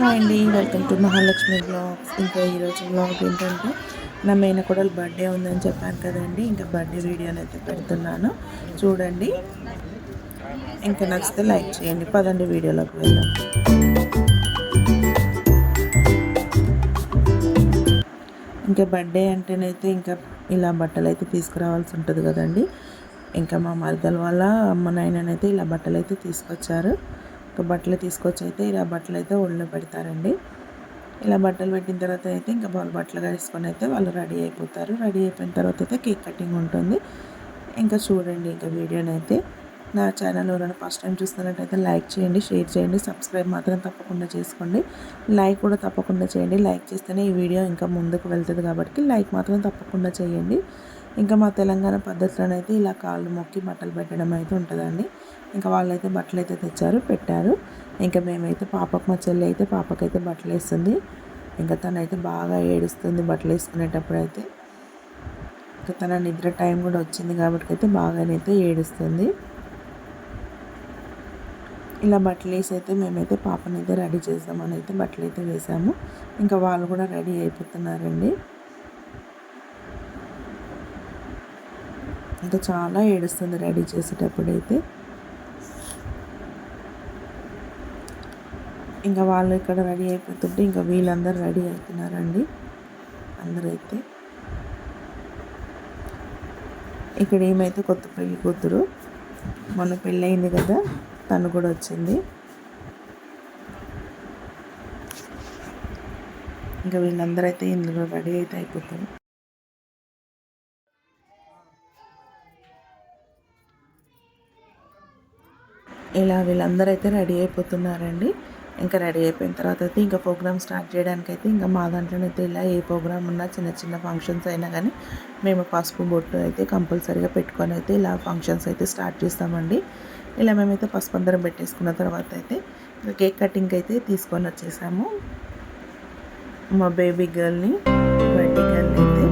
Hi అండి, welcome to Mahalakshmi blogs. ఇంకా ఈరోజు బ్లాగ్ ఏంటంటే నా మేనకోడలు బర్త్డే ఉందని చెప్పాను కదండి. ఇంకా బర్త్డే వీడియోని అయితే పెడుతున్నాను, చూడండి. ఇంకా నచ్చితే లైక్ చేయండి. పదండి వీడియోలోకి వెళ్దాం. ఇంకా బర్త్డే అంటేనైతే ఇంకా ఇలా బట్టలు అయితే తీసుకురావాల్సి ఉంటుంది కదండి. ఇంకా మా మరదల వాళ్ళ అమ్మ నాయననైతే ఇలా బట్టలు అయితే తీసుకొచ్చారు. ఇంకా బట్టలు తీసుకొచ్చి అయితే ఇలా బట్టలు అయితే ఒళ్ళో పెడతారండి. ఇలా బట్టలు పెట్టిన తర్వాత అయితే ఇంకా వాళ్ళు బట్టలు వేసుకొని అయితే వాళ్ళు రెడీ అయిపోతారు. రెడీ అయిపోయిన తర్వాత అయితే కేక్ కటింగ్ ఉంటుంది. ఇంకా చూడండి ఇంకా వీడియోని అయితే. నా ఛానల్ ఎవరైనా ఫస్ట్ టైం చూస్తున్నట్టయితే లైక్ చేయండి, షేర్ చేయండి, సబ్స్క్రైబ్ మాత్రం తప్పకుండా చేసుకోండి. లైక్ కూడా తప్పకుండా చేయండి. లైక్ చేస్తేనే ఈ వీడియో ఇంకా ముందుకు వెళ్తుంది కాబట్టి లైక్ మాత్రం తప్పకుండా చేయండి. ఇంకా మా తెలంగాణ పద్ధతిలోనైతే ఇలా కాళ్ళు మొక్కి బట్టలు పెట్టడం అయితే ఉంటుందండి. ఇంకా వాళ్ళైతే బట్టలు అయితే తెచ్చారు, పెట్టారు. ఇంకా మేమైతే పాపకు, మా చెల్లి అయితే పాపకైతే బట్టలు వేస్తుంది. ఇంకా తనైతే బాగా ఏడుస్తుంది బట్టలు వేసుకునేటప్పుడు అయితే. ఇంకా తన నిద్ర టైం కూడా వచ్చింది కాబట్టి అయితే బాగానైతే ఏడుస్తుంది. ఇలా బట్టలు వేసి అయితే మేమైతే పాపనైతే రెడీ చేద్దామని అయితే బట్టలు అయితే వేసాము. ఇంకా వాళ్ళు కూడా రెడీ అయిపోతున్నారండి. ఇంకా చాలా ఏడుస్తుంది రెడీ చేసేటప్పుడైతే. ఇంకా వాళ్ళు ఇక్కడ రెడీ అయిపోతుంటే ఇంకా వీళ్ళందరూ రెడీ అవుతున్నారండి. అందరైతే ఇక్కడ ఏమైతే కొత్త పెళ్లి కూతురు, మొన్న పెళ్ళి అయింది కదా, తను కూడా వచ్చింది. ఇంకా వీళ్ళందరూ అయితే ఇందులో రెడీ అయితే అయిపోతారు. ఇలా వీళ్ళందరూ అయితే రెడీ అయిపోతున్నారండి. ఇంకా రెడీ అయిపోయిన తర్వాత అయితే ఇంకా ప్రోగ్రామ్ స్టార్ట్ చేయడానికి అయితే ఇంకా మా దాంట్లోనైతే ఇలా ఏ ప్రోగ్రామ్ ఉన్నా చిన్న చిన్న ఫంక్షన్స్ అయినా కానీ మేము పసుపు బొట్టు అయితే కంపల్సరీగా పెట్టుకొని అయితే ఇలా ఫంక్షన్స్ అయితే స్టార్ట్ చేస్తామండి. ఇలా మేమైతే పసుపు అందరం పెట్టేసుకున్న తర్వాత అయితే కేక్ కటింగ్ అయితే తీసుకొని వచ్చేసాము. మా బేబీ గర్ల్ని, బర్త్డే గర్ల్ని అయితే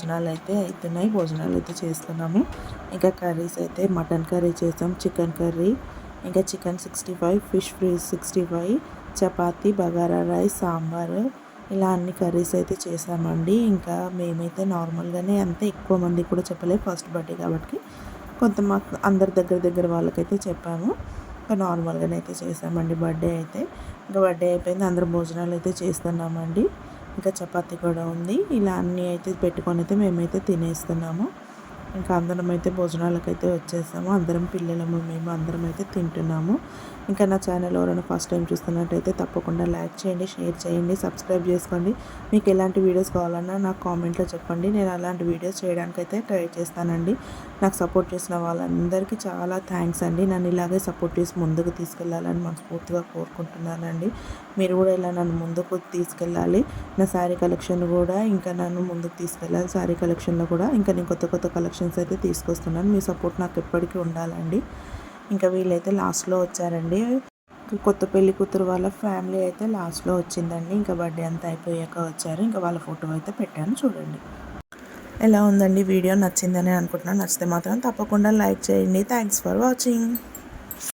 భోజనాలు అయితే అవుతున్నాయి, భోజనాలు అయితే చేస్తున్నాము. ఇంకా కర్రీస్ అయితే మటన్ కర్రీ చేసాం, చికెన్ కర్రీ, ఇంకా chicken 65, fish fry 65, chapati, bagara rice, sambar, ఇలా అన్ని కర్రీస్ అయితే చేసామండి. ఇంకా మేమైతే నార్మల్గానే, అంతే ఎక్కువ మంది కూడా చెప్పలేదు, ఫస్ట్ బర్త్డే కాబట్టి కొంత మాకు అందరి దగ్గర వాళ్ళకైతే చెప్పాము. ఇంకా నార్మల్గానే అయితే చేసామండి బర్త్డే అయితే. ఇంకా బర్త్డే అయిపోయింది, అందరం భోజనాలు అయితే చేస్తున్నామండి. ఇంకా చపాతీ కూడా ఉంది. ఇలా అన్నీ అయితే పెట్టుకొని అయితే మేమైతే తినేస్తున్నాము. ఇంకా అందరం అయితే భోజనాలకైతే వచ్చేసాము. అందరం పిల్లలము మేము అందరం అయితే తింటున్నాము. ఇంకా నా ఛానల్ ఎవరైనా ఫస్ట్ టైం చూస్తున్నట్టయితే తప్పకుండా లైక్ చేయండి, షేర్ చేయండి, సబ్స్క్రైబ్ చేసుకోండి. మీకు ఎలాంటి వీడియోస్ కావాలన్నా నాకు కామెంట్లో చెప్పండి, నేను అలాంటి వీడియోస్ చేయడానికైతే ట్రై చేస్తానండి. నాకు సపోర్ట్ చేసిన వాళ్ళందరికీ చాలా థ్యాంక్స్ అండి. నన్ను ఇలాగే సపోర్ట్ చేసి ముందుకు తీసుకెళ్ళాలని మనస్ఫూర్తిగా కోరుకుంటున్నానండి. మీరు కూడా ఇలా నన్ను ముందుకు తీసుకెళ్ళాలి. నా శారీ కలెక్షన్ కూడా ఇంకా నన్ను ముందుకు తీసుకెళ్ళాలి. శారీ కలెక్షన్లో కూడా ఇంకా నేను కొత్త కలెక్షన్స్ అయితే తీసుకొస్తున్నాను. మీ సపోర్ట్ నాకు ఎప్పటికీ ఉండాలండి. ఇంకా వీళ్ళైతే లాస్ట్లో వచ్చారండి. కొత్త పెళ్లి కూతురు వాళ్ళ ఫ్యామిలీ అయితే లాస్ట్లో వచ్చిందండి. ఇంకా బర్త్డే అంతా అయిపోయాక వచ్చారు. ఇంకా వాళ్ళ ఫోటో అయితే పెట్టాను, చూడండి. ఎలా ఉందండి వీడియో? నచ్చిందని అనుకుంటున్నాను. నచ్చితే మాత్రం తప్పకుండా లైక్ చేయండి. Thanks for watching.